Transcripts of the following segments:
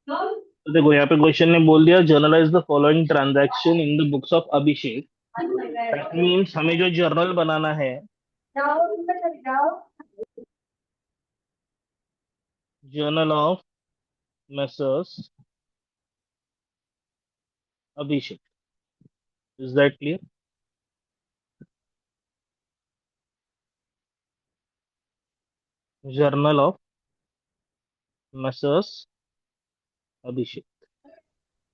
तो देखो यहाँ पे क्वेश्चन ने बोल दिया journalize the following transaction in the books of Abhishek. That means हमें जो जर्नल बनाना है, journal of messrs Abhishek. Is that clear? Journal of messrs Abhishek.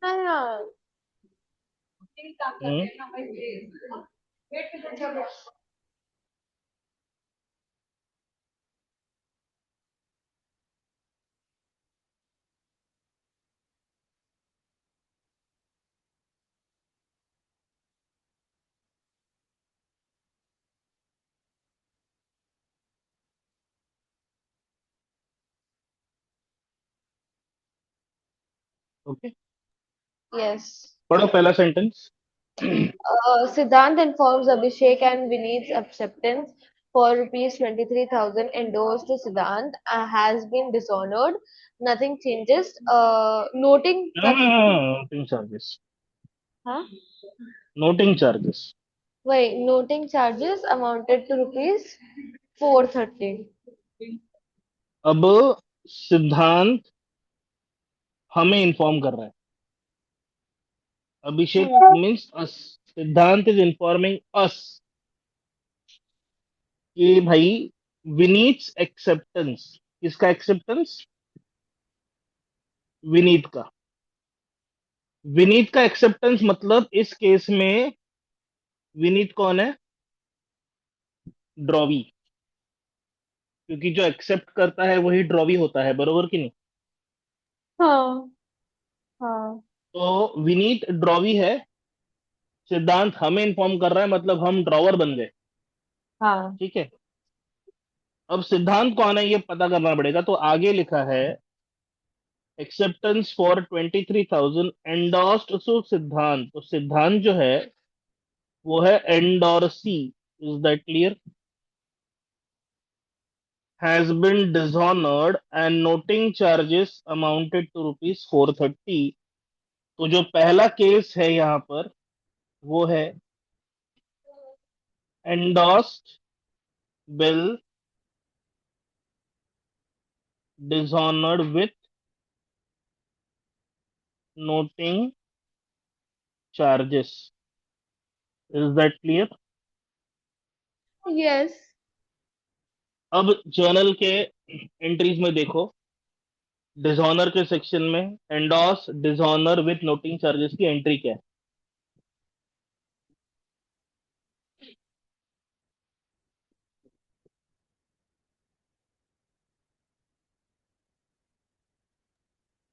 हाँ। हम्म। Okay, yes. पढ़ो पहला sentence. Siddhant informs Abhishek and Vineet's acceptance for rupees 23,000 endorsed to Siddhant has been dishonored. Nothing changes. Noting क्या था? Noting charges. हाँ? Noting charges. वही noting charges amounted to rupees 430. अब सिद्धांत हमें इन्फॉर्म कर रहा है। अभिषेक हम्म। मीन्स अस। सिद्धांत इज इन्फॉर्मिंग अस कि भाई विनीत एक्सेप्टेंस। किसका एक्सेप्टेंस? विनीत का। विनीत का एक्सेप्टेंस मतलब इस केस में विनीत कौन है? ड्रॉवी। क्योंकि जो एक्सेप्ट करता है वही ड्रॉवी होता है, बरोबर कि नहीं? हाँ। हाँ। तो विनीत ड्रॉवी है, सिद्धांत हमें इन्फॉर्म कर रहा है, मतलब हम ड्रॉवर बन गए। हाँ। ठीक है। अब सिद्धांत कौन है ये पता करना पड़ेगा, तो आगे लिखा है एक्सेप्टेंस फॉर 23,000 एंडोर्स्ड टू सिद्धांत। तो सिद्धांत जो है वो है endorsee. Is that clear? Has been dishonoured and noting charges amounted to rupees 430। तो जो पहला केस है यहाँ पर वो है endorsed bill dishonoured with noting charges. Is that clear? Yes. अब जर्नल के एंट्रीज में देखो, डिसऑनर के सेक्शन में endorse dishonour with noting charges की एंट्री क्या है?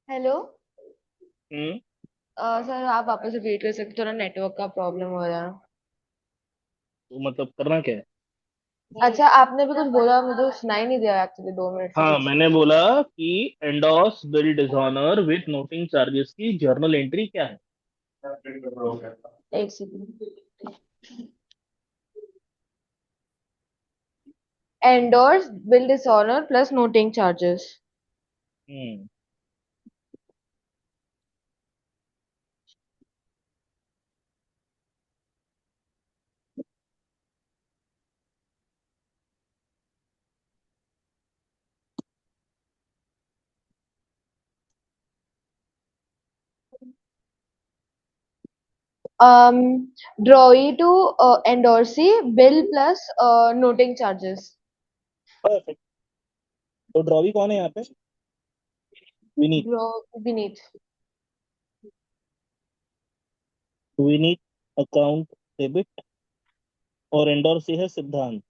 हेलो। हम्म। सर आप वापस रिपीट कर सकते हो? थोड़ा नेटवर्क का प्रॉब्लम हो रहा है। तो मतलब करना क्या है? अच्छा, आपने भी कुछ बोला, मुझे सुनाई नहीं दिया एक्चुअली 2 मिनट से हाँ, कुछ। मैंने बोला कि endorse bill dishonour with noting charges की जर्नल एंट्री क्या है? एक second. Endorse bill dishonour plus noting charges. Hmm. um drawee to endorsee bill plus noting charges. Perfect. तो ड्रॉवी कौन है यहाँ पे? Vineet. Draw beneath. Vineet account debit और एंडोर्सी है सिद्धांत।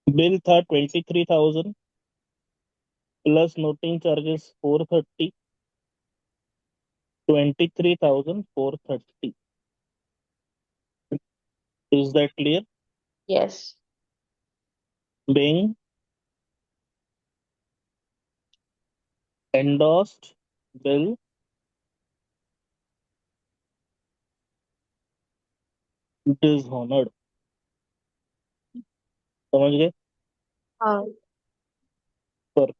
बिल था 23,000 plus noting charges 430। 23,430। Is that clear? Yes. being endorsed bill dishonored. समझ गए? हाँ। पर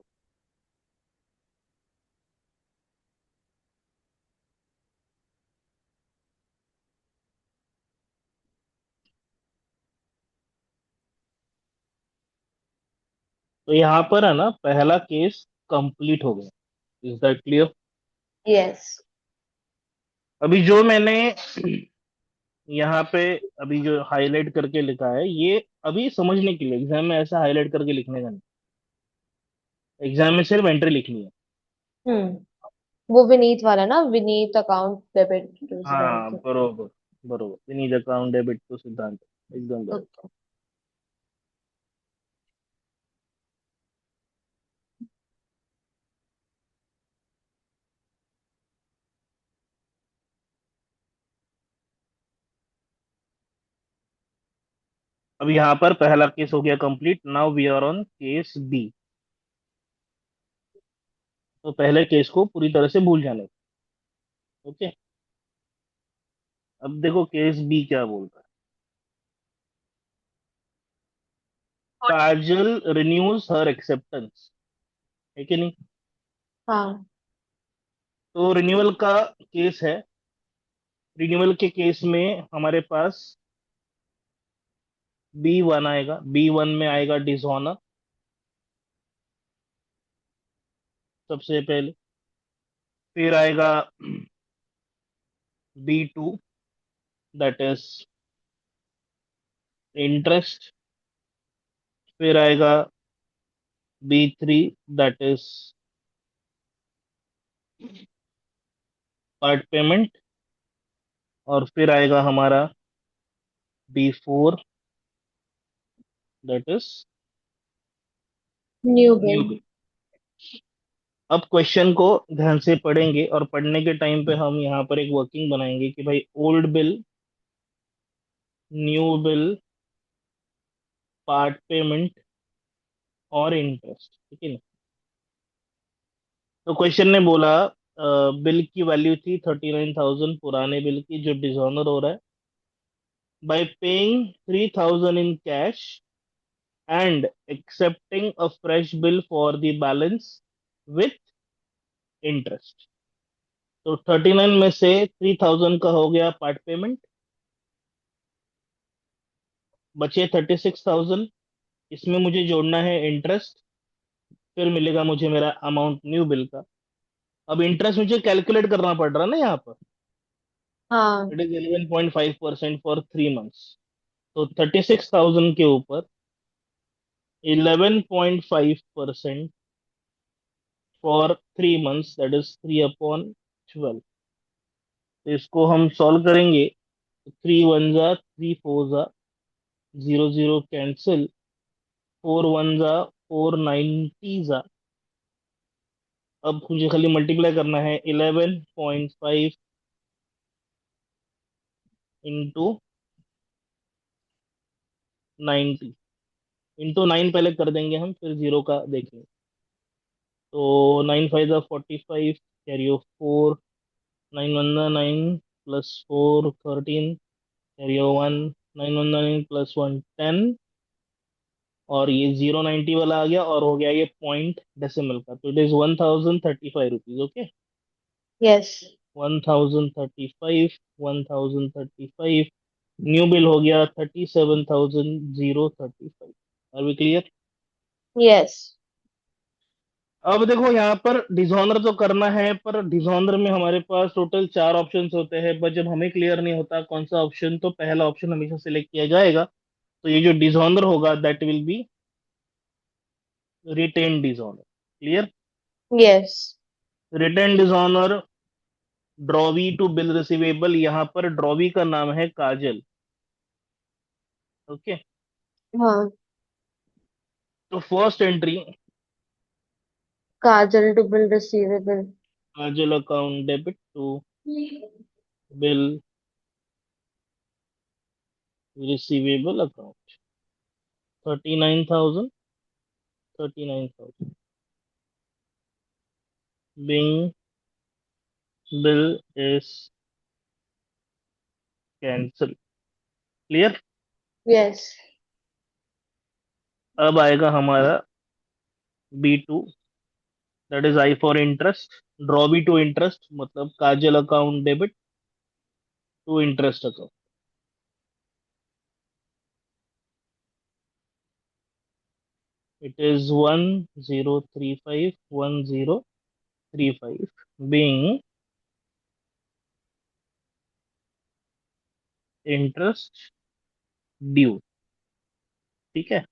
तो यहाँ पर है ना, पहला केस कंप्लीट हो गया। Is that clear? यस। अभी जो मैंने यहाँ पे अभी जो हाईलाइट करके लिखा है, ये अभी समझने के लिए, एग्जाम में ऐसा हाईलाइट करके लिखने का नहीं। एग्जाम में सिर्फ एंट्री लिखनी है। हम्म। वो विनीत वाला ना, विनीत अकाउंट डेबिट टू हाँ, सिद्धांत। बरोबर। बरोबर, we need account debit to Siddhant. एकदम बरोबर। ओके। अब यहाँ पर पहला केस हो गया complete. Now we are on case B. तो पहले केस को पूरी तरह से भूल जाने। ओके। अब देखो केस बी क्या बोलता है। काजल रिन्यूज हर एक्सेप्टेंस, है कि नहीं? हाँ। तो रिन्यूअल का केस है। रिन्यूअल के केस में हमारे पास B1 आएगा। B1 में आएगा डिसऑनर सबसे पहले। फिर आएगा B2, दैट इज इंटरेस्ट। फिर आएगा B3, that is part payment. और फिर आएगा हमारा B4, that is new new bill. Bill. अब क्वेश्चन को ध्यान से पढ़ेंगे, और पढ़ने के टाइम पे हम यहाँ पर एक वर्किंग बनाएंगे कि भाई old bill, new bill, part payment और इंटरेस्ट, ठीक है ना? तो क्वेश्चन ने बोला बिल की वैल्यू थी 39,000, पुराने बिल की जो डिसऑनर हो रहा है, bye paying 3,000 in cash and accepting a fresh bill for the balance with interest. तो 39 में से 3,000 का हो गया पार्ट पेमेंट, बचे 36,000। इसमें मुझे जोड़ना है इंटरेस्ट। फिर मिलेगा मुझे मेरा अमाउंट न्यू बिल का। अब इंटरेस्ट मुझे कैलकुलेट करना पड़ रहा है ना यहाँ पर। हाँ। It is 11.5% for 3 months. तो 36,000 के ऊपर 11.5% फॉर 3 मंथ्स, दैट इज 3/12। तो इसको हम सॉल्व करेंगे। 3 1 जा 3 4 जा, 0 0 कैंसिल। 4 1 जा 4 9 जा। अब मुझे खाली मल्टीप्लाई करना है। 11.5 इंटू 90। इंटू 9 पहले कर देंगे हम, फिर जीरो का देखेंगे। तो 9 5 जा 45, कैरी ऑफ 4। 9 1 जा 9, प्लस 4 13, कैरी ऑफ 1। 9 1 जा 9 प्लस 1 10। और ये 0 90 वाला आ गया, और हो गया ये पॉइंट डेसिमल का। तो it is 1,035 rupees. Okay. Yes. 1,035, 1,035। New bill हो गया 37,035। Are we clear? यस। अब देखो यहाँ पर डिसऑनर तो करना है, पर डिसऑनर में हमारे पास टोटल 4 ऑप्शंस होते हैं, बट जब हमें क्लियर नहीं होता कौन सा ऑप्शन, तो पहला ऑप्शन हमेशा सिलेक्ट किया जाएगा। तो ये जो डिसऑनर होगा that will be retain dishonour. Clear? Yes. Retain dishonour, drawee to bill receivable. यहाँ पर ड्रॉवी का नाम है काजल। ओके। हाँ। तो first entry, Kajal to bill receivable. Kajal account debit to bill receivable account. 39,000, 39,000 being bill is cancelled. Clear? Yes. अब आएगा हमारा B2, that is I for interest, drawee to interest, मतलब Kajal account debit to interest account. It is 10351035 being interest due. ठीक है।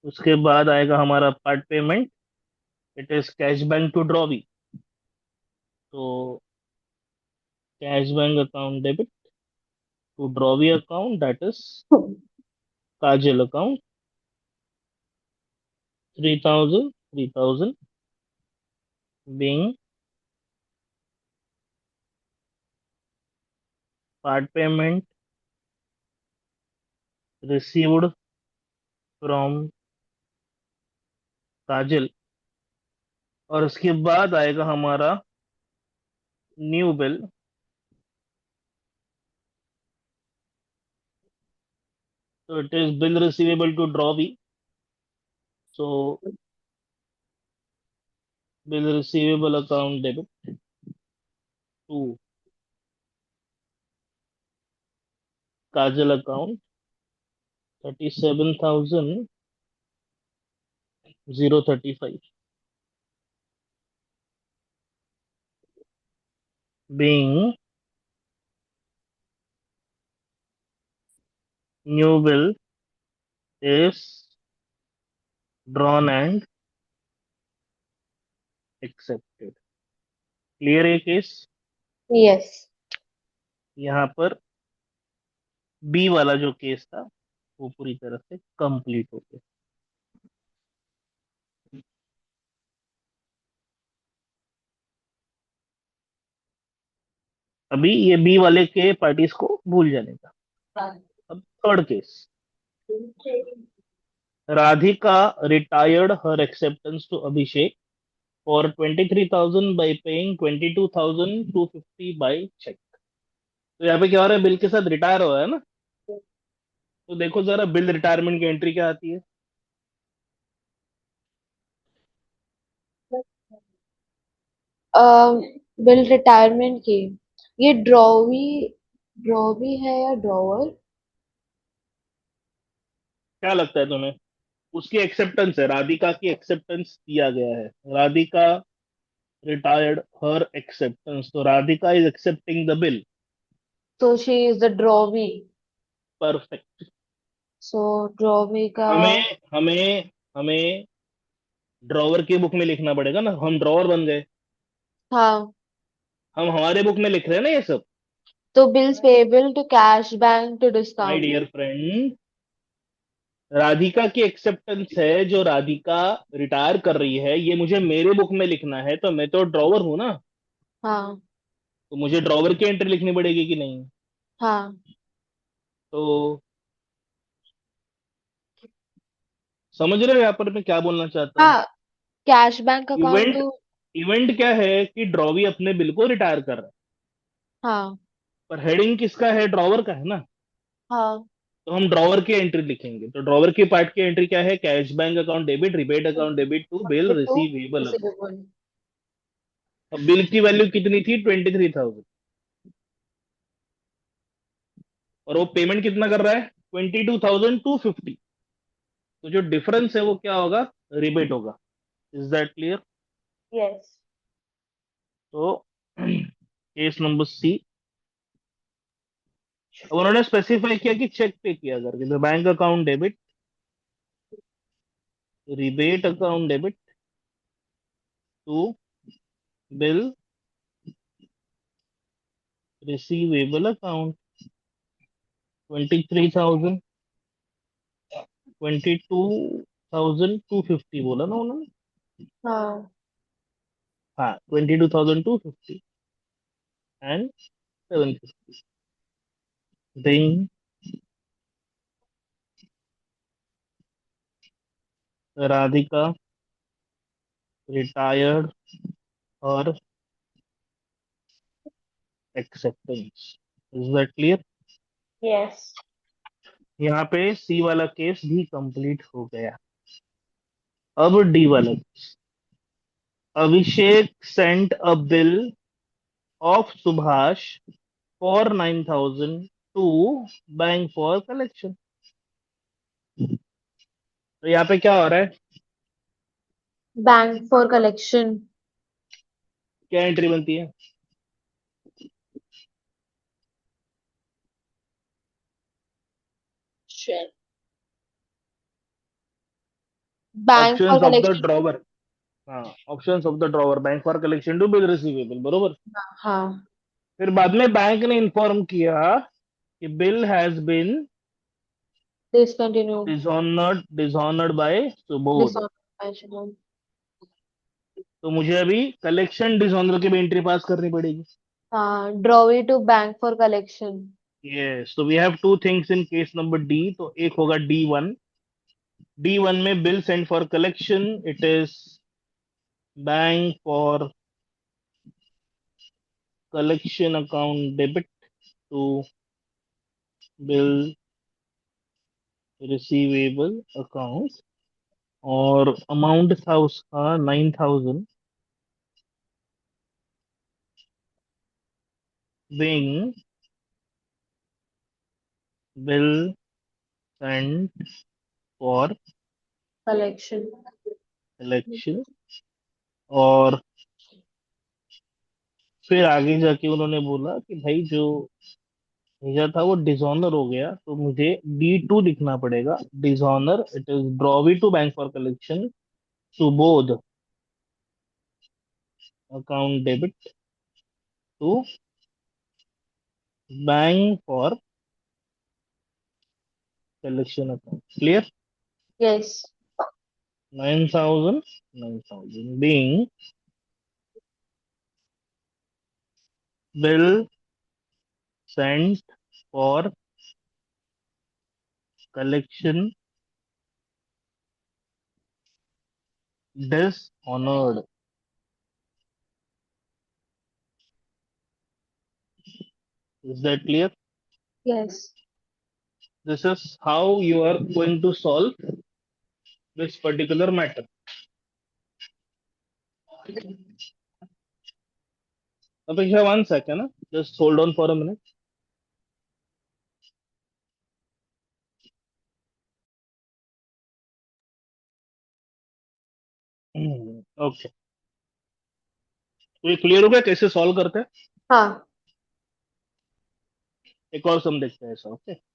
उसके बाद आएगा हमारा part payment, it is cash bank to drawee, तो cash bank account debit to drawee account, that is Kajal account, 3000 being part payment received from Kajal. और उसके बाद आएगा हमारा न्यू बिल, तो it is bill receivable to drawee, so bill receivable account debit to Kajal account, 37,035 being new bill is drawn and accepted। Clear है case? Yes. यहाँ पर B वाला जो केस था वो पूरी तरह से कंप्लीट हो गया। अभी ये बी वाले के पार्टीज को भूल जाने का। अब third case, Radhika retired her acceptance to Abhishek for 23,000 by paying 22,250 by check। तो यहाँ पे क्या हो रहा है, बिल के साथ रिटायर हो रहा है ना, तो देखो जरा बिल रिटायरमेंट की एंट्री क्या आती है। बिल रिटायरमेंट की, ये ड्रॉवी है या ड्रॉवर? क्या लगता है तुम्हें? उसकी एक्सेप्टेंस है, राधिका की एक्सेप्टेंस दिया गया है, राधिका रिटायर्ड हर एक्सेप्टेंस, तो Radhika is accepting the bill. तो she is the drawee. Perfect. So drawee का। हमें हमें हमें ड्रॉवर की बुक में लिखना पड़ेगा ना, हम ड्रॉवर बन गए, हाँ। हम हमारे बुक में लिख रहे हैं ना ये सब। तो bills payable to cash bank to my discount. Dear friend, Radhika की एक्सेप्टेंस है, जो राधिका रिटायर कर रही है, ये मुझे मेरे बुक में लिखना है, तो मैं तो ड्रॉवर हूं ना, हाँ। तो मुझे ड्रॉवर की एंट्री लिखनी पड़ेगी कि नहीं? हाँ। तो समझ रहे हो यहाँ पर मैं क्या बोलना चाहता हूँ? हाँ, cash bank account event to. Event क्या है कि ड्रॉवी अपने बिल को रिटायर कर रहा है, हाँ। पर हेडिंग किसका है, ड्रॉवर का है ना, हाँ। तो हम ड्रॉवर की एंट्री लिखेंगे। तो ड्रॉवर की पार्ट की एंट्री क्या है, cash bank account debit, rebate account debit to bill to receivable account. Receivable. अब बिल की वैल्यू कितनी थी, 23,000, और वो पेमेंट कितना कर रहा है, 22,250, तो जो डिफरेंस है वो क्या होगा, रिबेट होगा। Is that clear? यस। तो केस नंबर सी। अब उन्होंने स्पेसिफाई किया कि चेक पे किया करके, तो bank account debit, rebate account debit to bill receivable account, 23,000, 22,250 बोला ना उन्होंने। हाँ। हाँ, 22,250 एंड 750 being राधिका रिटायर्ड और acceptance। Is that clear? Yes. यहाँ पे सी वाला केस भी कंप्लीट हो गया। अब डी वाला। Abhishek sent a bill of Subhash for 9,000 to bank for collection. तो यहाँ पे क्या हो रहा है? Bank for collection. क्या एंट्री बनती है? Bank for options of the collection. Drawer. हाँ, options of the drawer, bank for collection to bill receivable, बरोबर। हाँ। फिर बाद में बैंक ने इन्फॉर्म किया कि bill has been discontinue. Dishonoured by Subodh. Dishonour. तो मुझे अभी कलेक्शन डिसऑनर की भी एंट्री पास करनी पड़ेगी। हाँ, drawee to bank for collection. Yes, तो we have two things in case number D. तो एक होगा D1। D1 में bill send for collection, it is bank for collection account debit to bill receivable account. और amount था उसका 9,000, being bill sent for collection. election। और फिर आगे जाके उन्होंने बोला कि भाई जो भेजा था वो डिसऑनर हो गया, तो मुझे D2 लिखना पड़ेगा। Dishonour, it is drawee to bank for collection Subodh account debit to bank for collection account. Clear? Yes. 9,000, 9,000 being bill sent for collection dishonored. Is that clear? Yes. This is how you are going to solve this particular matter. Apeksha, 1 second. Just hold on for a minute. Okay. तो ये clear हो गया कैसे solve करते हैं? हाँ। एक और सम देखते हैं ऐसा। ओके।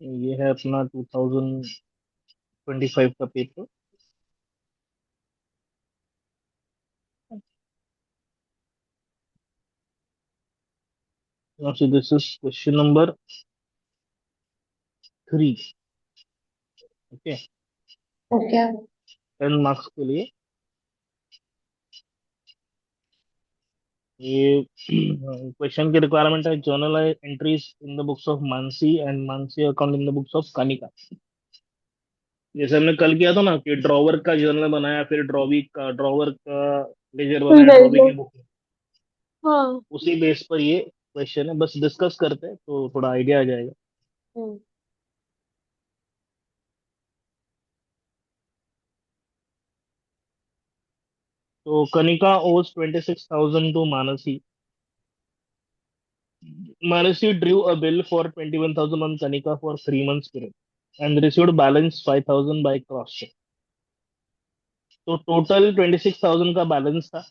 ये है अपना 2025 का paper. Now, so this is question number 3। Okay. Okay. 10 marks के लिए ये क्वेश्चन की रिक्वायरमेंट है। Journal entries in the books of Mansi and Mansi account in the books of Kanika. जैसे हमने कल किया था ना कि ड्रॉवर का जर्नल बनाया, फिर ड्रॉवर का लेजर बनाया ड्रॉवी नहीं। की बुक में। हाँ। उसी बेस पर ये क्वेश्चन है, बस डिस्कस करते हैं तो थोड़ा आइडिया आ जाएगा। हम्म। तो Kanika owes 26,000 to Manasi. Manasi drew a bill for 21,000 on Kanika for 3 months period and received balance 5,000 by cross check. तो टोटल 26,000 का बैलेंस था,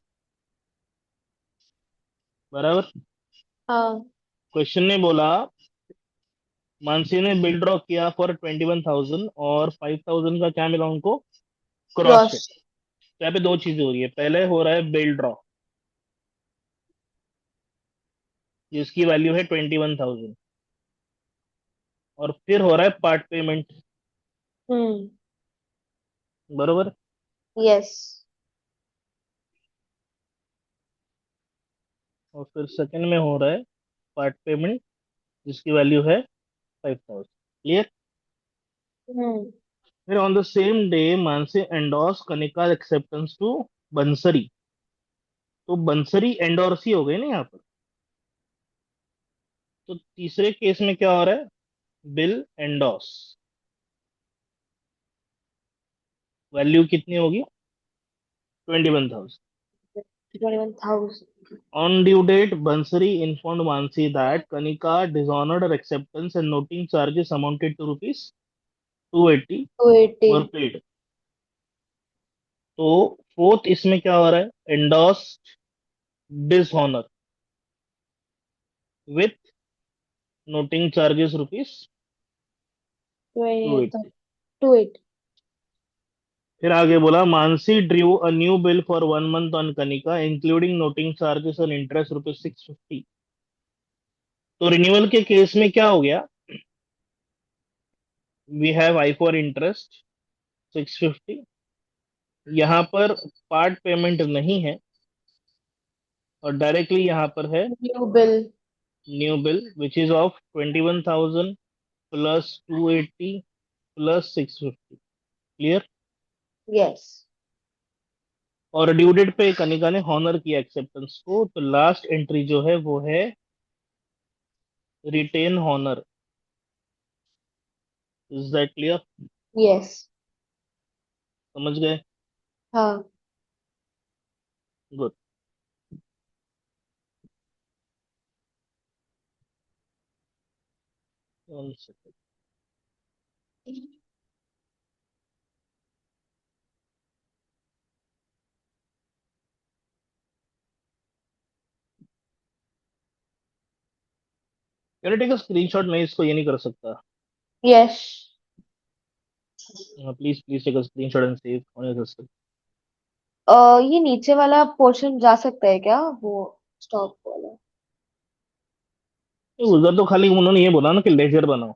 बराबर। हाँ। क्वेश्चन ने बोला मानसी ने बिल ड्रॉ किया फॉर 21,000 और 5,000 का क्या मिला उनको, क्रॉस क्रॉस। चेक। तो यहाँ पे दो चीजें हो रही है, पहले हो रहा है बिल ड्रॉ जिसकी वैल्यू है 21,000, और फिर हो रहा है पार्ट पेमेंट, हम्म। बरोबर। यस। और फिर सेकंड में हो रहा है पार्ट पेमेंट जिसकी वैल्यू है 5,000। क्लियर। हम्म। फिर on the same day Mansi endorse Kanika acceptance to Bansari. तो बंसरी एंडोर्स ही हो गए ना यहाँ पर। तो तीसरे केस में क्या हो रहा है, बिल एंडोर्स, वैल्यू कितनी होगी, 21,000। 21,000। On due date, Bansari informed Mansi that Kanika dishonored her acceptance and noting charges amounted to rupees 280 280। were paid. तो फोर्थ इसमें क्या हो रहा है, endorsed dishonor with noting charges rupees 280। 280। फिर आगे बोला Mansi drew a new bill for 1 month on Kanika including noting charges and interest rupees 650। तो रिन्यूअल के केस में क्या हो गया, we have I for interest 650, यहाँ पर पार्ट पेमेंट नहीं है और डायरेक्टली यहाँ पर है new bill. New bill which is of 21,000 plus 280 plus 650। Clear. Yes. और ड्यू डेट पे कनिका ने हॉनर किया एक्सेप्टेंस को, तो लास्ट एंट्री जो है वो है retain honour. Is that clear. Yes. समझ गए। हाँ। Good. One second. Can take a screenshot, मैं इसको ये नहीं कर सकता। Yes. Please please take a screenshot and save on your system. ये नीचे वाला पोर्शन जा सकता है क्या, वो स्टॉक वाला? उधर तो खाली उन्होंने ये बोला ना कि लेजर बनाओ,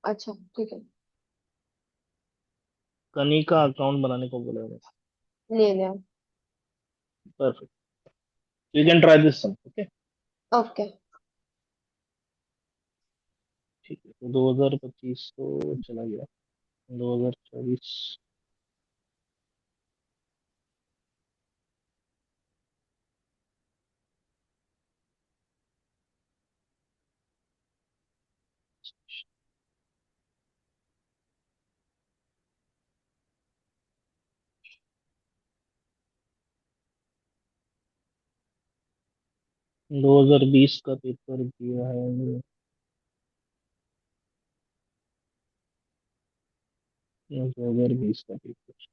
अच्छा ठीक है। कनिका अकाउंट बनाने को बोला। ले लिया। Perfect, you can try this sum, okay. Okay. ठीक है, तो 2025 तो चला गया, 2024। 2020 का पेपर दिया है, 2020 का पेपर।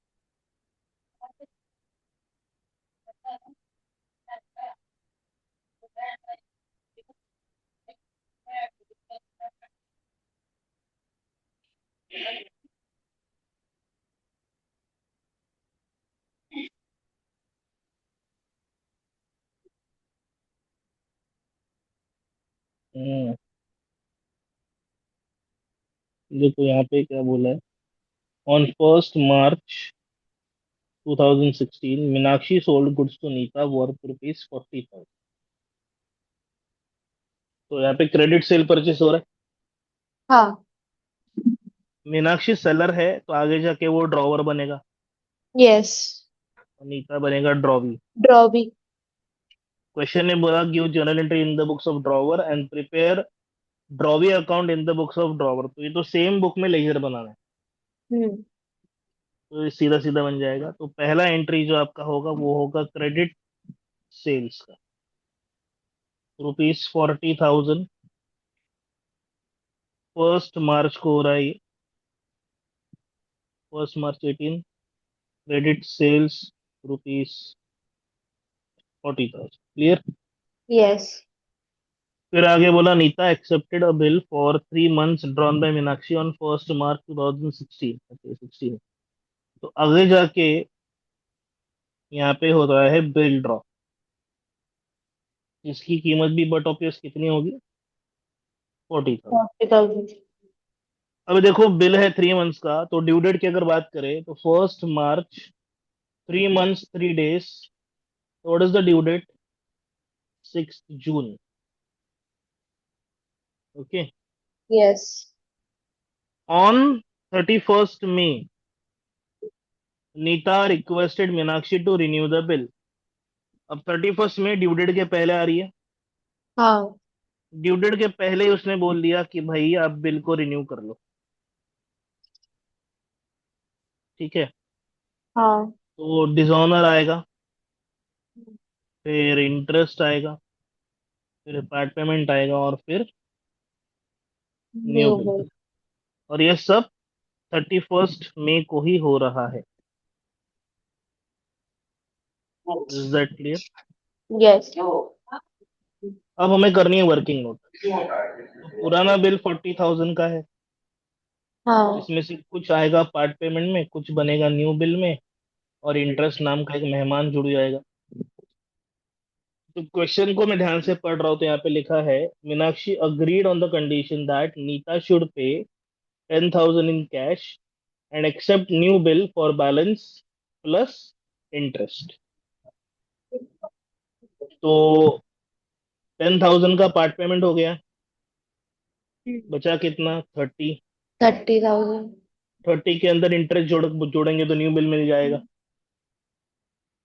हम्म, देखो यहाँ पे क्या बोला है, on 1 March 2016 Meenakshi sold goods to Neeta worth rupees 40,000। तो यहाँ पे क्रेडिट सेल परचेस हो रहा है, हाँ। मीनाक्षी सेलर है तो आगे जाके वो ड्रॉवर बनेगा, यस। और नीता बनेगा ड्रॉवी। ड्रॉ भी। क्वेश्चन ने बोला give journal entry in the books of drawer and prepare drawee account in the books of drawer, तो ये तो सेम बुक में लेजर बनाना है। हम्म। तो ये सीधा सीधा बन जाएगा। तो पहला एंट्री जो आपका होगा वो होगा क्रेडिट सेल्स का, ₹40,000। 1 मार्च को हो रहा है ये, 1 मार्च 18। Credit sales ₹40,000। क्लियर। यस। फिर आगे बोला Neeta accepted a bill for 3 months drawn by Meenakshi on 1 March 2016। Okay, 16। तो आगे जाके यहाँ पे हो रहा है बिल ड्रॉ, इसकी कीमत भी बट ऑफिस कितनी होगी? 40,000। 40,000। अब देखो बिल है 3 मंथ्स का, तो ड्यू डेट की अगर बात करें तो 1 मार्च, 3 months 3 days. What is the due date? 6 June. Okay. Yes. On 31 मई Neeta requested Meenakshi to renew the bill. अब 31 में ड्यू डेट के पहले आ रही है। हाँ। ड्यू डेट के पहले ही उसने बोल दिया कि भाई आप बिल को रिन्यू कर लो। ठीक है। हाँ। तो डिसऑनर आएगा, फिर इंटरेस्ट आएगा, फिर पार्ट पेमेंट आएगा, और फिर न्यू न्यू बिल। बिल। और ये सब 31 मई को ही हो रहा है। Is that clear? यस। अब हमें करनी है वर्किंग नोट। तो पुराना बिल 40,000 का है, हाँ। इसमें से कुछ आएगा पार्ट पेमेंट में, कुछ बनेगा न्यू बिल में, और इंटरेस्ट नाम का एक मेहमान जुड़ जाएगा। तो क्वेश्चन को मैं ध्यान से पढ़ रहा हूँ, तो यहाँ पे लिखा है Meenakshi agreed on the condition that Neeta should pay 10,000 in cash and accept new bill for balance plus interest. तो 10,000 का पार्ट पेमेंट हो गया, बचा कितना? 30। 30,000। 30 के अंदर इंटरेस्ट जोड़ेंगे तो न्यू बिल मिल जाएगा।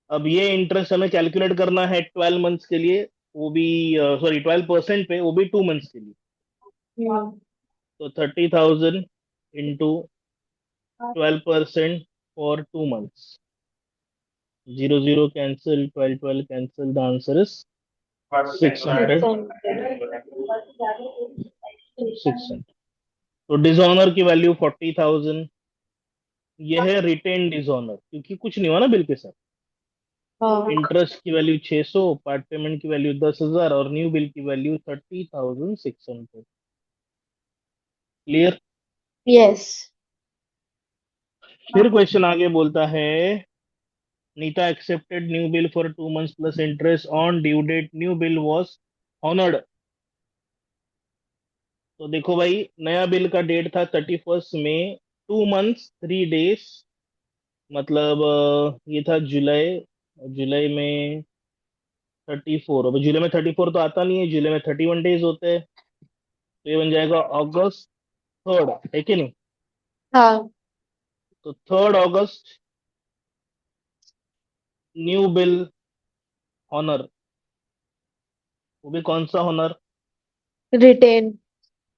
अब ये इंटरेस्ट हमें कैलकुलेट करना है 12 मंथ्स के लिए, वो भी सॉरी 12% पे, वो भी 2 मंथ्स के लिए। तो 30,000 into 12% for 2 months. 0 0 cancel, 12 12 cancel, the answer is 600। 600। तो डिसऑनर की वैल्यू 40,000। यह है रिटेन डिसऑनर, क्योंकि कुछ नहीं हुआ ना बिल के साथ। हाँ। इंटरेस्ट की वैल्यू 600, पार्ट पेमेंट की वैल्यू 10,000, और न्यू बिल की वैल्यू 30,600। क्लियर। यस। फिर क्वेश्चन आगे बोलता है Neeta accepted new bill for 2 months plus interest on due date new bill was honoured. तो देखो भाई, नया बिल का डेट था 31 में, 2 मंथ्स 3 डेज, मतलब ये था जुलाई। जुलाई में 34, अब जुलाई में 34 तो आता नहीं है, जुलाई में 31 डेज होते हैं। तो ये बन जाएगा August 3rd, है कि नहीं? हाँ। तो 3rd August new bill honour, वो भी कौन सा honour? Retain.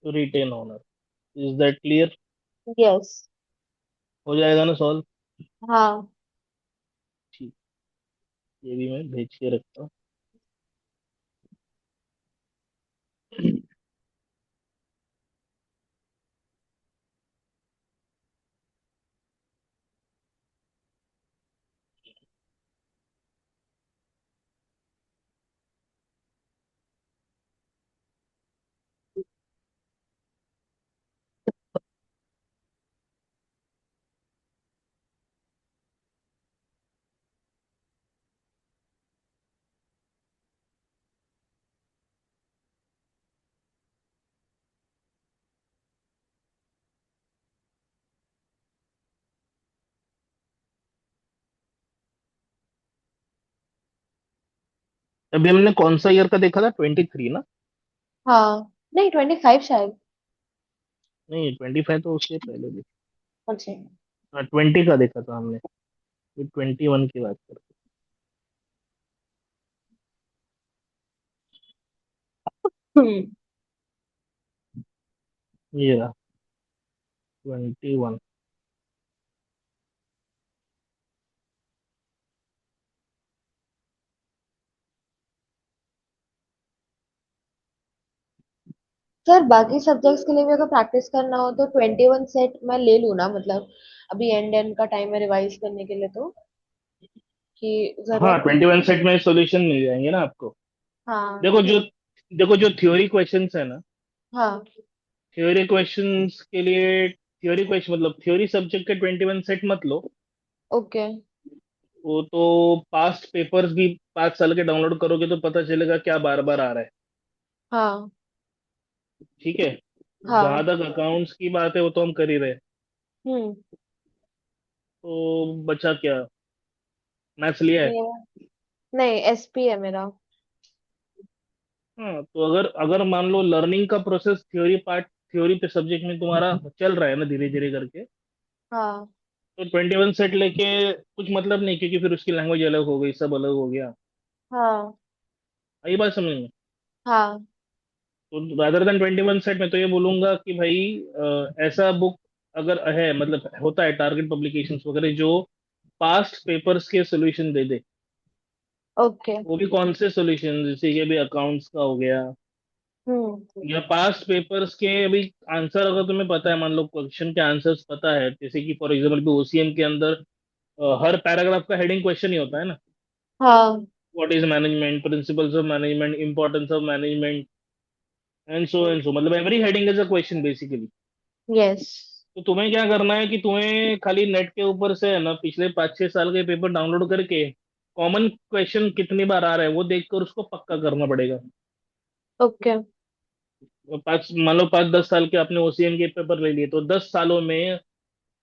Retain honour. Is that clear? Yes. हो जाएगा ना सॉल्व? हाँ। ठीक। ये भी मैं भेज के रखता हूँ। अभी हमने कौन सा ईयर का देखा था? 23 ना? हाँ, नहीं 25 शायद। नहीं, 25 तो उसके पहले देखा। अच्छा। हाँ, 20 का देखा था हमने। ये 21 की बात करते हम्म। ये रहा 21। सर बाकी सब्जेक्ट्स के लिए भी अगर प्रैक्टिस करना हो तो 21 सेट मैं ले लूँ ना, मतलब अभी एंड एंड का टाइम है रिवाइज करने के लिए, तो कि हाँ, जरूरत। 21 सेट में सॉल्यूशन मिल जाएंगे ना आपको। हाँ देखो जो ठीक। देखो जो थ्योरी क्वेश्चंस है ना, हाँ। थ्योरी क्वेश्चंस के लिए, थ्योरी क्वेश्चन मतलब थ्योरी सब्जेक्ट के 21 सेट मत लो। ओके। वो तो पास्ट पेपर्स भी 5 साल के डाउनलोड करोगे तो पता चलेगा क्या बार बार आ रहा है। हाँ। ठीक है। जहां हाँ। तक अकाउंट्स की बात है वो तो हम कर ही रहे, हम्म। तो बचा क्या? मैथ्स लिया है। मेरा नहीं, एसपी है मेरा। हाँ, तो अगर अगर मान लो लर्निंग का प्रोसेस थ्योरी पार्ट, थ्योरी पे सब्जेक्ट में तुम्हारा चल रहा है ना धीरे धीरे करके, हाँ। तो 21 सेट लेके कुछ मतलब नहीं, क्योंकि फिर उसकी लैंग्वेज अलग हो गई, सब अलग हो गया। हाँ। आई बात समझ में? हाँ। तो रादर देन 21 सेट में तो ये बोलूंगा कि भाई ऐसा बुक अगर है, मतलब होता है टारगेट पब्लिकेशंस वगैरह जो पास्ट पेपर्स के सॉल्यूशन दे दे। ओके। वो भी कौन से सॉल्यूशन, जैसे कि अभी अकाउंट्स का हो गया, हम्म। या पास्ट पेपर्स के अभी आंसर अगर तुम्हें पता है, मान लो क्वेश्चन के आंसर्स पता है, जैसे कि फॉर एग्जाम्पल ओसीएम के अंदर हर पैराग्राफ का हेडिंग क्वेश्चन ही होता है ना। हाँ। What is management, principles of management, importance of management, and so मतलब every heading is a question basically. Yes. तो तुम्हें क्या करना है कि तुम्हें खाली नेट के ऊपर से है ना पिछले 5-6 साल के पेपर डाउनलोड करके कॉमन क्वेश्चन कितनी बार आ रहा है वो देखकर उसको पक्का करना पड़ेगा। ओके। पाँच मान लो 5-10 साल के आपने ओसीएम के पेपर ले लिए, तो 10 सालों में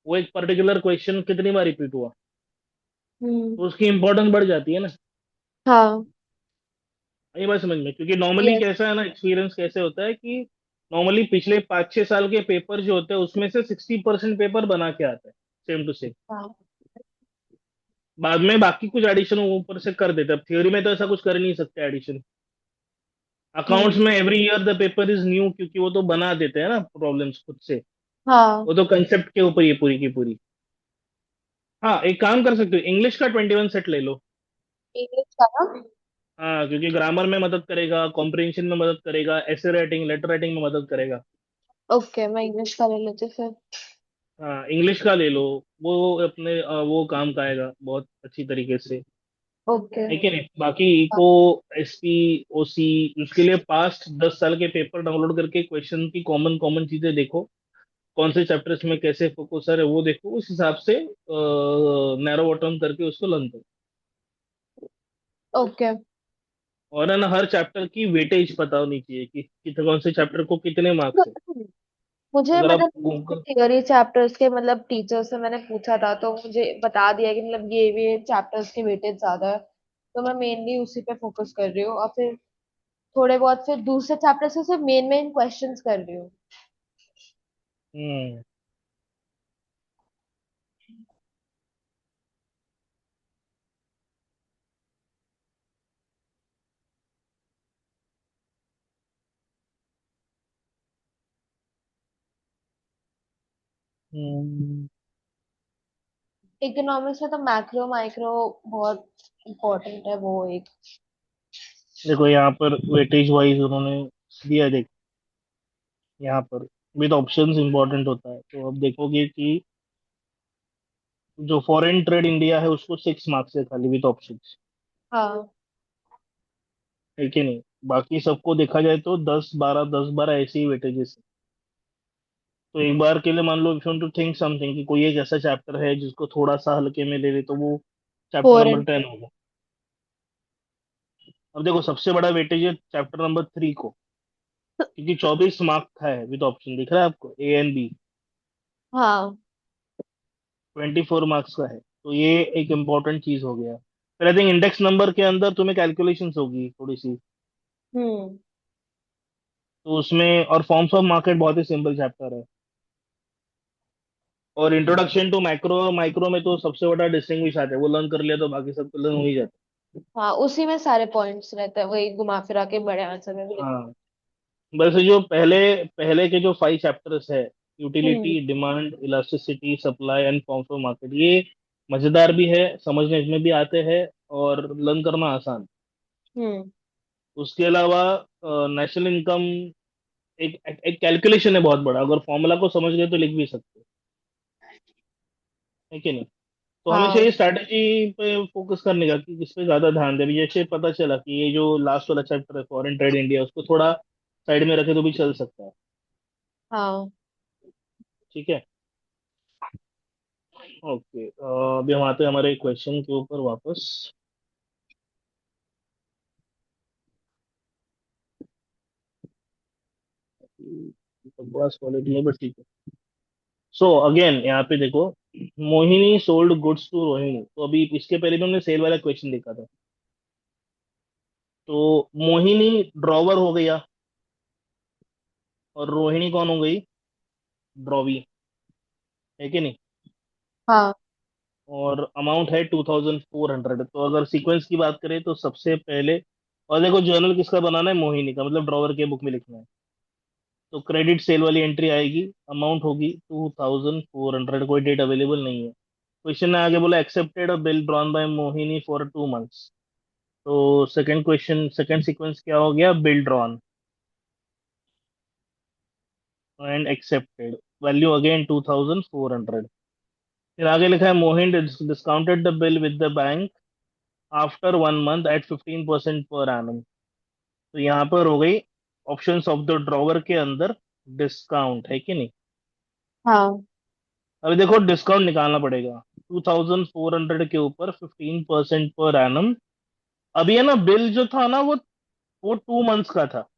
वो एक पर्टिकुलर क्वेश्चन कितनी बार रिपीट हुआ, हम्म। तो उसकी इंपॉर्टेंस बढ़ जाती है ना। हाँ। ये बात समझ में, क्योंकि नॉर्मली यस। कैसा है ना, एक्सपीरियंस कैसे होता है कि नॉर्मली पिछले 5-6 साल के पेपर जो होते हैं उसमें से 60% पेपर बना के आता है सेम टू सेम। हाँ। बाद में बाकी कुछ एडिशन ऊपर से कर देते हैं। अब थ्योरी में तो ऐसा कुछ कर ही नहीं सकते एडिशन। अकाउंट्स हम्म। में every year the paper is new, क्योंकि वो तो बना देते हैं ना प्रॉब्लम्स खुद से। हाँ। वो तो कंसेप्ट के ऊपर ये पूरी की पूरी। हाँ, एक काम कर सकते हो, इंग्लिश का 21 सेट ले लो। इंग्लिश का ना। हाँ, क्योंकि ग्रामर में मदद करेगा, कॉम्प्रिहेंशन में मदद करेगा, ऐसे राइटिंग लेटर राइटिंग में मदद करेगा। ओके, मैं इंग्लिश का ले लेती फिर। हाँ, इंग्लिश का ले लो। वो अपने वो काम का आएगा बहुत अच्छी तरीके से। ओके। है कि नहीं? बाकी इको, एसपी, ओसी, उसके लिए पास्ट 10 साल के पेपर डाउनलोड करके क्वेश्चन की कॉमन कॉमन चीजें देखो, कौन से चैप्टर्स में कैसे फोकस है वो देखो, उस हिसाब से नैरो बॉटम करके उसको लर्न करो। ओके। और है ना, हर चैप्टर की वेटेज पता होनी चाहिए कि कितने कौन से चैप्टर को कितने मार्क्स है। मुझे अगर मैंने आप गूगल थियोरी चैप्टर्स के मतलब टीचर से मैंने पूछा था तो मुझे बता दिया कि मतलब ये चैप्टर्स की वेटेज ज्यादा है, तो मैं मेनली उसी पे फोकस कर रही हूँ, और फिर थोड़े बहुत फिर दूसरे चैप्टर से सिर्फ मेन मेन क्वेश्चंस कर रही हूँ। हम्म हम्म, इकोनॉमिक्स में तो मैक्रो माइक्रो बहुत इम्पोर्टेंट है वो एक। देखो यहाँ पर वेटेज वाइज उन्होंने दिया है, देखो यहाँ पर विद ऑप्शंस इंपॉर्टेंट होता है, तो अब देखोगे कि जो फॉरेन ट्रेड इंडिया है उसको 6 मार्क्स है खाली विद ऑप्शंस। हाँ। है कि नहीं? बाकी सबको देखा जाए तो 10-12 10-12 ऐसे ही वेटेजेस है। तो एक बार के लिए मान लो, if you to think something कि कोई एक ऐसा चैप्टर है जिसको थोड़ा सा हल्के में ले ले, तो वो चैप्टर फोर नंबर 10 होगा। अब देखो सबसे बड़ा वेटेज है चैप्टर नंबर 3 को, क्योंकि 24 मार्क्स का है विद ऑप्शन, दिख रहा है आपको, ए एंड बी। हाँ। 24 मार्क्स का है, तो ये एक इम्पोर्टेंट चीज हो गया। फिर आई थिंक इंडेक्स नंबर के अंदर तुम्हें कैलकुलेशंस होगी थोड़ी सी, हम्म। तो उसमें, और फॉर्म्स ऑफ मार्केट बहुत ही सिंपल चैप्टर है। और इंट्रोडक्शन टू माइक्रो, माइक्रो में तो सबसे बड़ा डिस्टिंग्विश आता है, वो लर्न कर लिया तो बाकी सब तो लर्न हो ही जाता हाँ, उसी में सारे पॉइंट्स रहते हैं, वही घुमा फिरा के बड़े आंसर में भी है। लिख। हाँ, वैसे जो पहले पहले के जो 5 चैप्टर्स है, hmm. Utility, demand, elasticity, supply and forms of market, ये मजेदार भी है, समझने में भी आते हैं और लर्न करना आसान। हम्म। उसके अलावा नेशनल इनकम एक एक कैलकुलेशन है बहुत बड़ा, अगर फॉर्मूला को समझ गए तो लिख भी सकते हैं, है कि नहीं? तो हमें हाँ। चाहिए स्ट्रैटेजी पे फोकस करने का, कि किस पे ज्यादा ध्यान दें। अभी जैसे पता चला कि ये जो लास्ट वाला चैप्टर है, फॉरेन ट्रेड इंडिया, उसको थोड़ा साइड में रखे तो भी चल सकता है। हाँ। ठीक है। ओके, अभी हम आते हैं हमारे क्वेश्चन के ऊपर वापस। बकवास क्वालिटी है बट ठीक है। सो अगेन यहाँ पे देखो, Mohini sold goods to Rohini. तो अभी इसके पहले भी हमने सेल वाला क्वेश्चन देखा था। तो मोहिनी ड्रॉवर हो गया, और रोहिणी कौन हो गई? ड्रॉवी, है कि नहीं? हाँ। और अमाउंट है 2400। तो अगर सीक्वेंस की बात करें तो सबसे पहले, और देखो जर्नल किसका बनाना है? मोहिनी का, मतलब ड्रॉवर के बुक में लिखना है। तो क्रेडिट सेल वाली एंट्री आएगी, अमाउंट होगी 2400, कोई डेट अवेलेबल नहीं है। क्वेश्चन ने आगे बोला accepted a bill drawn by Mohini for 2 months. तो सेकंड क्वेश्चन, सेकंड सीक्वेंस क्या हो गया? Bill drawn and accepted, value again 2400। फिर आगे लिखा है Mohin discounted the bill with the bank after 1 month at 15% per annum. तो यहाँ पर हो गई ऑप्शंस ऑफ द ड्रॉवर के अंदर डिस्काउंट, है कि नहीं? हाँ। अभी देखो डिस्काउंट निकालना पड़ेगा, 2400 के ऊपर 15% पर एनम। अभी है ना, बिल जो था ना, वो 2 मंथ्स का था,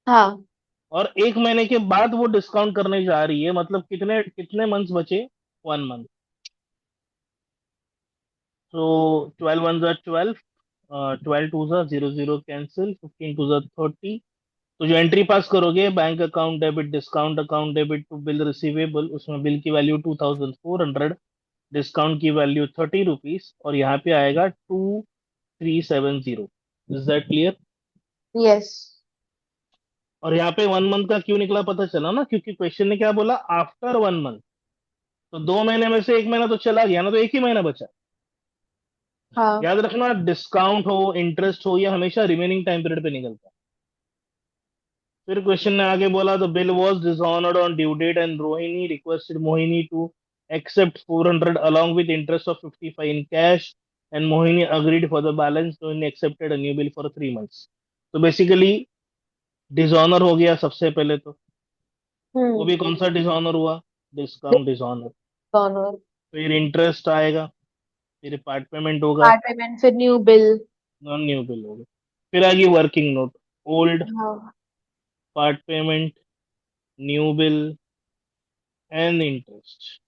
हाँ। और 1 महीने के बाद वो डिस्काउंट करने जा रही है, मतलब कितने कितने मंथ्स बचे? 1 मंथ। तो 12 1 ज़ा 12, 12 2 ज़ा 0 0 कैंसिल, 15 2 ज़ा 30। तो जो एंट्री पास करोगे, bank account debit, discount account debit to bill receivable, उसमें बिल की वैल्यू 2400, डिस्काउंट की वैल्यू 30 रुपीज, और यहाँ पे आएगा 2370। Is that clear? यस। और यहाँ पे 1 मंथ का क्यों निकला पता चला ना, क्योंकि क्वेश्चन ने क्या बोला? After 1 month. तो 2 महीने में से 1 महीना तो चला गया ना, तो एक ही महीना बचा। हाँ। याद रखना, डिस्काउंट हो, इंटरेस्ट हो, ये हमेशा रिमेनिंग टाइम पीरियड पे निकलता है। फिर क्वेश्चन ने आगे बोला, the bill was dishonoured on due date and Rohini requested Mohini to accept 400 along with interest of 55 in cash, and Mohini agreed for the balance. Mohini accepted a new bill for 3 months. तो basically dishonour हो गया सबसे पहले तो। वो हम्म। भी कौन सा डिसऑनर हुआ? Discount dishonour. दोनों। फिर इंटरेस्ट आएगा, फिर पार्ट पेमेंट होगा, पार्ट पेमेंट फिर new bill. Non new bill होगा। फिर आएगी वर्किंग नोट, ओल्ड, हाँ। Part payment, new bill and interest.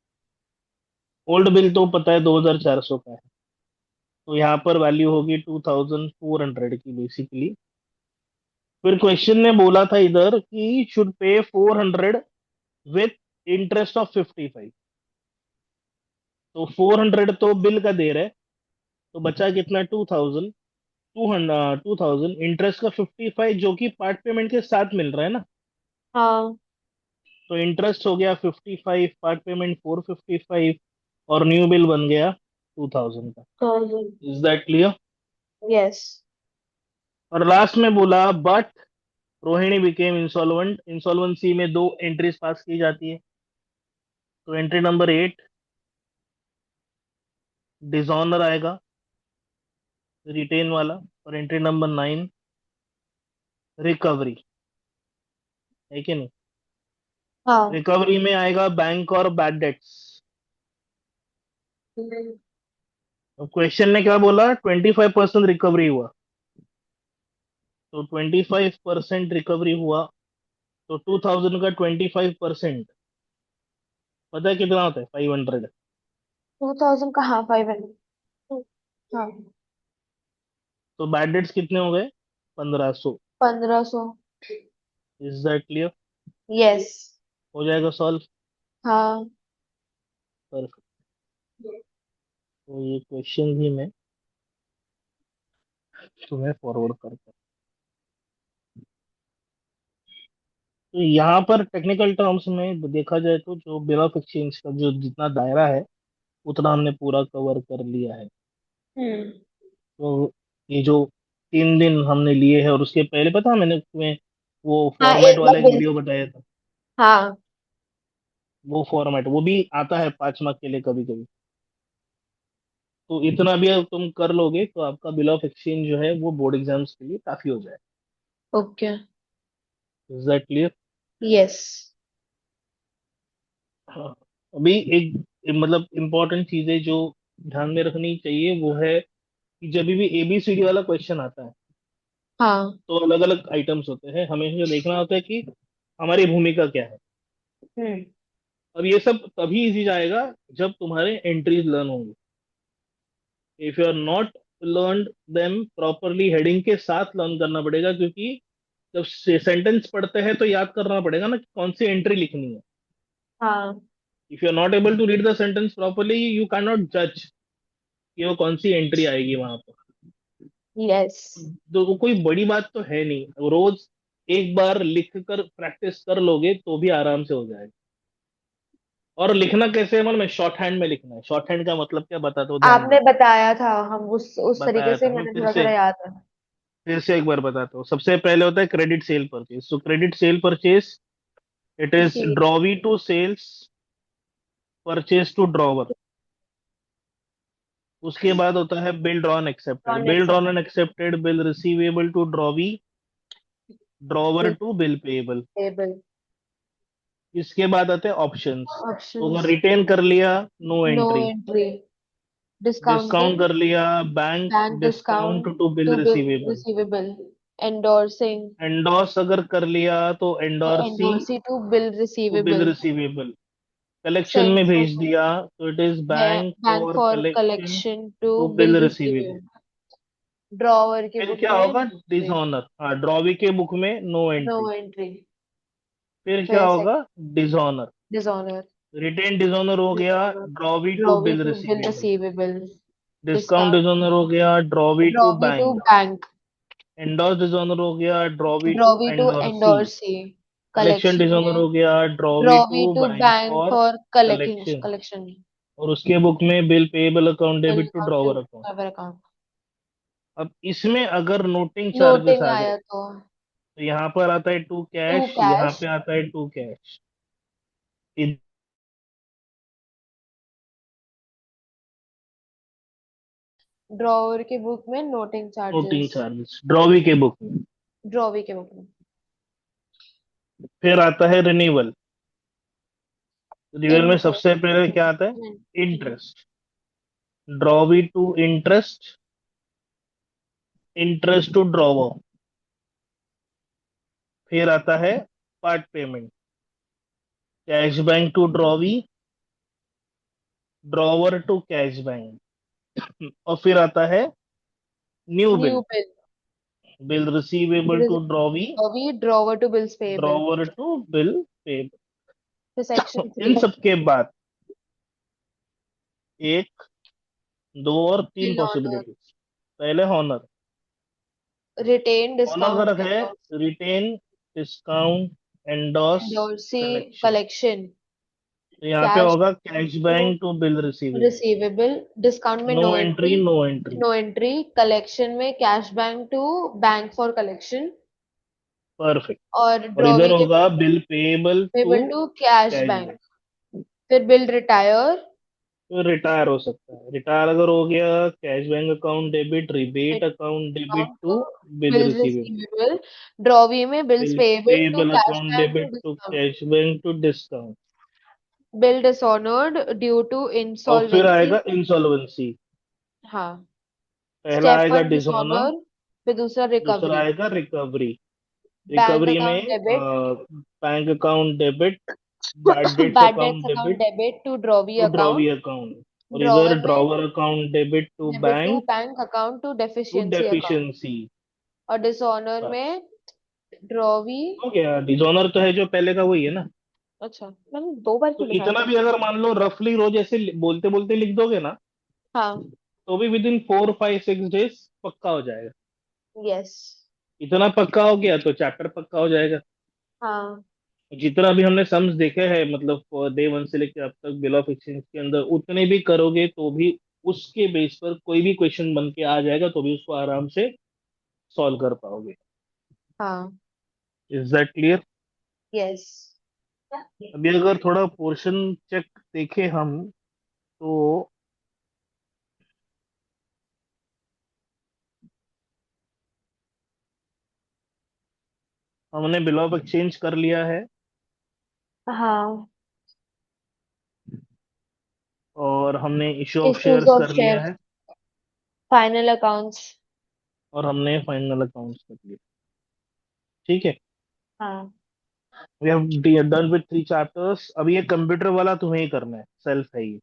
Old bill तो पता है 2400 का है, तो यहाँ पर वैल्यू होगी 2400 की बेसिकली। फिर क्वेश्चन ने बोला था इधर कि should pay 400 with interest of 55। तो 400 तो बिल का दे रहे, तो बचा कितना? 2000। 2000 इंटरेस्ट का 55, जो कि पार्ट पेमेंट के साथ मिल रहा है ना। हाँ। तो इंटरेस्ट हो गया 55, पार्ट पेमेंट 455, और न्यू बिल बन गया 2000 का। 1000। Is that clear? यस। और लास्ट में बोला but Rohini became insolvent. Insolvency में दो एंट्रीज पास की जाती है। तो एंट्री नंबर 8 डिसऑनर आएगा, रिटेन वाला। और एंट्री नंबर 9 रिकवरी, है कि नहीं? हाँ। रिकवरी में आएगा बैंक और बैड डेट्स। तो क्वेश्चन ने क्या बोला? 25% रिकवरी हुआ। तो 25% रिकवरी हुआ, तो 2000 का 25% पता है कितना होता है? 500। 2000 का, हाँ, 500। हाँ। तो बैड डेट्स कितने हो गए? 1500। 1500। Is that clear? यस। हो जाएगा सॉल्व। हाँ। परफेक्ट। तो ये क्वेश्चन भी मैं तुम्हें फॉरवर्ड करता तो यहाँ पर टेक्निकल टर्म्स में देखा जाए तो जो बिल ऑफ एक्सचेंज का जो जितना दायरा है उतना हमने पूरा कवर कर लिया है। हम्म। तो ये जो 3 दिन हमने लिए हैं, और उसके पहले पता है मैंने तुम्हें वो हाँ, फॉर्मेट एक बार वाला एक बिल। वीडियो बताया था। हाँ। वो फॉर्मेट वो भी आता है 5 मार्क के लिए कभी कभी। तो इतना भी अगर तुम कर लोगे तो आपका बिल ऑफ एक्सचेंज जो है वो बोर्ड एग्जाम्स के लिए काफी हो जाए। Okay. Is that clear? Yes. हाँ। अभी एक मतलब इम्पोर्टेंट चीजें जो ध्यान में रखनी चाहिए वो है कि जब भी एबीसीडी वाला क्वेश्चन आता है हाँ। तो अलग अलग आइटम्स होते हैं, हमें ये देखना होता है कि हमारी भूमिका क्या है। हम्म। अब ये सब तभी इजी जाएगा जब तुम्हारे एंट्रीज लर्न होंगे। If you are not learn them properly, heading के साथ लर्न करना पड़ेगा, क्योंकि जब सेंटेंस पढ़ते हैं तो याद करना पड़ेगा ना कि कौन सी एंट्री लिखनी है। हाँ। If you are not able to read the sentence properly you can not जज कि वो कौन सी एंट्री आएगी वहां पर। यस। तो वो कोई बड़ी बात तो है नहीं, रोज एक बार लिख कर प्रैक्टिस कर लोगे तो भी आराम से हो जाएगा। और लिखना कैसे है, मतलब मैं शॉर्ट हैंड में लिखना है। शॉर्ट हैंड का मतलब क्या बताता हूँ, ध्यान आपने दो। बताया था, हम उस तरीके बताया से था मैं मैंने फिर थोड़ा से, थोड़ा याद है। एक बार बताता हूँ। सबसे पहले होता है credit sale purchase. So credit sale purchase, it is G. Drawee to sales, purchase to drawer. उसके बाद होता है bill drawn accepted, non bill drawn and acceptable. Accepted, bill receivable to drawee, drawer to bill payable. इसके बाद आते हैं options. तो अगर ऑप्शंस। रिटेन कर लिया, no no entry. Entry. Discount discounting. कर लिया, bank bank discount discount to bill to bill receivable. Receivable. Endorsing. Endorse अगर कर लिया तो endorsee endorsee to bill to bill receivable. Receivable. Collection send में फॉर भेज दिया तो it is bank bank for for collection collection to to bill bill receivable. Receivable. Drawer के फिर बुक क्या में होगा? डिसऑनर, हाँ, ड्रॉवी के बुक में नो नो एंट्री। एंट्री। फिर क्या फिर होगा? डिसऑनर। डिसऑनर। रिटेन डिसऑनर हो गया, dishonour. Drawee to drawee bill to bill receivable. Receivable. Discount discount. Dishonour हो गया, drawee to drawee to bank. Bank. Endorse dishonour हो गया, drawee to drawee to endorsee. Endorsee. Collection collection dishonour में हो गया, drawee drawee to to bank bank for for collection collection. Collection. और उसके book में bill payable account, bill debit to drawer account. Account. अब इसमें अगर नोटिंग चार्जेस नोटिंग आ जाए आया तो तो यहाँ पर आता है टू टू कैश, यहाँ कैश। पे आता है टू कैश। ड्रॉवर के बुक में noting noting charges. Charges drawee के बुक में। ड्रॉवी के बुक में। फिर आता है रिन्यूअल। रिन्यूअल में सबसे इंटरेस्ट। पहले क्या आता है? Interest. Drawee to interest, interest to drawer. फिर आता है part payment, cash bank to drawee, drawer to cash bank. और फिर आता है new new bill, bill. Bill receivable to drawee, drawee drawer to bills payable. Drawer to bill pay. फिर section in 3। सब के बाद एक, दो और तीन बिल ऑनर। पॉसिबिलिटीज। पहले हॉनर। रिटेन डिस्काउंट हॉनर है retain, discount, endorse, endorsee collection. Collection. तो यहाँ पे कैश होगा cash to bank to bill receivable. Receivable. Discount में no no entry, entry. No entry. No entry. Collection में cash bank to bank for collection. Perfect. और और इधर drawee के होगा bill payable to payable to cash cash bank. Bank. फिर bill retire. तो retire हो सकता है, रिटायर अगर हो गया, cash bank account debit, rebate account debit account to to bill bill receivable. Receivable. Drawee में bills bill payable to payable cash account bank to debit to discount. Cash bank to discount. Bill dishonoured due to और फिर insolvency. आएगा insolvency. हाँ। पहला step आएगा one dishonour, dishonour. फिर दूसरा दूसरा रिकवरी। आएगा रिकवरी। बैंक रिकवरी में account debit. Bank account debit, bad debts bad debts account account debit debit to drawee to drawee account. Account. और इधर ड्रॉवर में drawer account debit to debit to bank bank account to to deficiency account. Deficiency. और dishonour बस में drawee. हो गया। Dishonour तो है जो पहले का वही है ना। अच्छा, मैंने 2 बार तो क्यों लिखा इतना था? भी अगर मान लो रफली रोज ऐसे बोलते बोलते लिख दोगे ना हाँ। तो भी विद इन 4 5 6 डेज पक्का हो जाएगा। यस। इतना पक्का हो गया तो चैप्टर पक्का हो जाएगा। हाँ। जितना भी हमने सम्स देखे हैं, मतलब डे वन से लेकर अब तक बिल ऑफ एक्सचेंज के अंदर, उतने भी करोगे तो भी उसके बेस पर कोई भी क्वेश्चन बन के आ जाएगा, तो भी उसको आराम से सॉल्व कर पाओगे। हाँ। Is that clear? यस। अभी अगर थोड़ा पोर्शन चेक देखे हम, तो हमने बिल ऑफ एक्सचेंज कर लिया है, हाँ। और हमने issue of issues shares of कर लिया शेयर, है, फाइनल अकाउंट्स। और हमने फाइनल अकाउंट्स कर लिया। ठीक है, हाँ। We have done with 3 chapters. अब ये कंप्यूटर वाला तुम्हें ही करना है, सेल्फ है ये।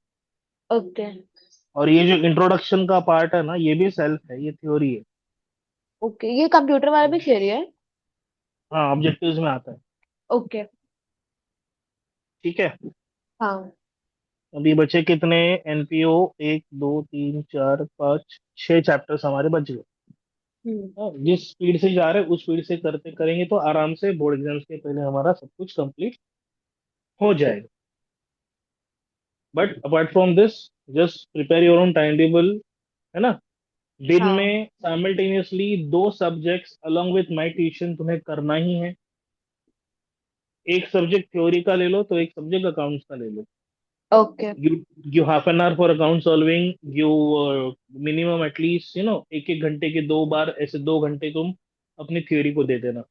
ओके। और ये जो इंट्रोडक्शन का पार्ट है ना, ये भी सेल्फ है, ये थ्योरी है। ओके, ये कंप्यूटर वाला भी थियरी है? हाँ, ऑब्जेक्टिव्स में आता है। ओके। ठीक है, हाँ। अभी बचे कितने? एनपीओ, 1 2 3 4 5 6 चैप्टर्स हमारे बच गए। हम्म। हाँ, जिस स्पीड से जा रहे हैं उस स्पीड से करते करेंगे तो आराम से बोर्ड एग्जाम्स के पहले हमारा सब कुछ कंप्लीट हो ओके। जाएगा। But apart from this, just prepare your own time table, है ना। दिन हाँ। में simultaneously 2 subjects along with my tuition तुम्हें करना ही है। एक सब्जेक्ट थ्योरी का ले लो, तो एक सब्जेक्ट अकाउंट्स का ले लो। Okay. Give half an hour for account solving, give minimum at least, एक एक घंटे के 2 बार, ऐसे 2 घंटे तुम अपनी थ्योरी को दे देना।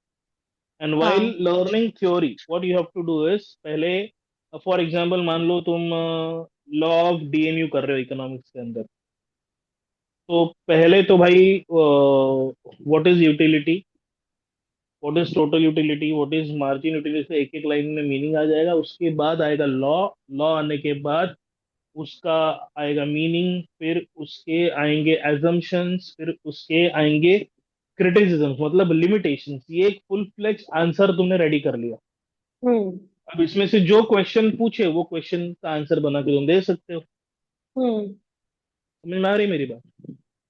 एंड वाइल हाँ। Learning theory, what you have to do is, पहले फॉर एग्जांपल मान लो तुम लॉ ऑफ डीएमयू कर रहे हो इकोनॉमिक्स के अंदर, तो पहले तो भाई what is utility, what is total utility, what is margin utility, एक एक लाइन में मीनिंग आ जाएगा। उसके बाद आएगा लॉ, लॉ आने के बाद उसका आएगा मीनिंग, फिर उसके आएंगे एजम्पशंस, फिर उसके आएंगे क्रिटिसिज्म, मतलब लिमिटेशंस। ये एक फुल फ्लेज आंसर तुमने रेडी कर लिया। हम्म। अब इसमें से जो क्वेश्चन पूछे वो क्वेश्चन का आंसर बना के तुम दे सकते हो। हम्म। समझ में आ रही मेरी बात?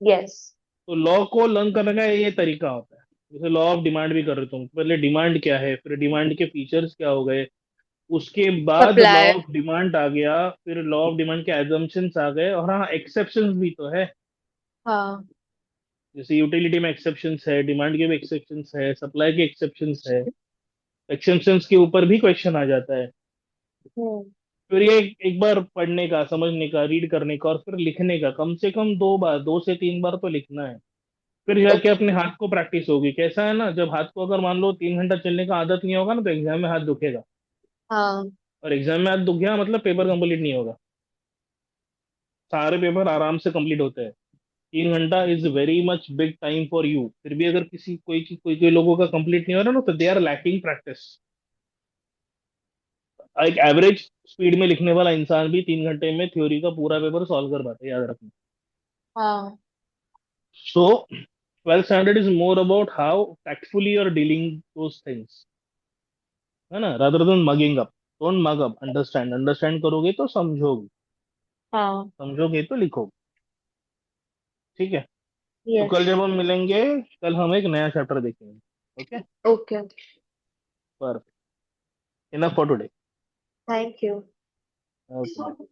यस। तो लॉ को लर्न करने का ये तरीका होता है। जैसे लॉ ऑफ डिमांड भी कर रहे हो तुम, पहले डिमांड क्या है, फिर डिमांड के फीचर्स क्या हो गए, उसके बाद लॉ सप्लाई। ऑफ डिमांड आ गया, फिर लॉ ऑफ डिमांड के एजम्पशंस आ गए, और हाँ, एक्सेप्शंस भी तो है। हाँ। जैसे यूटिलिटी में एक्सेप्शंस है, डिमांड के भी एक्सेप्शंस है, सप्लाई के एक्सेप्शंस है। एक्सेप्शंस के ऊपर भी क्वेश्चन आ जाता है। हम्म। फिर ये एक बार पढ़ने का, समझने का, रीड करने का, और फिर लिखने का, कम से कम 2 बार, 2 से 3 बार तो लिखना है। फिर जाके ओके। अपने हाथ को प्रैक्टिस होगी। कैसा है ना, जब हाथ को अगर मान लो 3 घंटा चलने का आदत नहीं होगा ना, तो एग्जाम में हाथ दुखेगा। हाँ। और एग्जाम में हाथ दुख गया मतलब पेपर कंप्लीट नहीं होगा। सारे पेपर आराम से कंप्लीट होते हैं। 3 घंटा is very much big time for you. फिर भी अगर किसी कोई लोगों का कंप्लीट नहीं हो रहा ना, तो दे आर लैकिंग प्रैक्टिस। एक एवरेज स्पीड में लिखने वाला इंसान भी 3 घंटे में थ्योरी का पूरा पेपर सॉल्व कर पाता है, याद रखना। हाँ। सो 12th standard is more about how tactfully you're dealing those things, है ना, rather than mugging up. Don't mug up, understand, understand करोगे तो समझोगे, हाँ। समझोगे तो लिखोगे। ठीक है, तो यस। कल जब हम मिलेंगे, कल हम एक नया चैप्टर देखेंगे। Okay, okay. पर enough for today. Thank you. Okay, bye.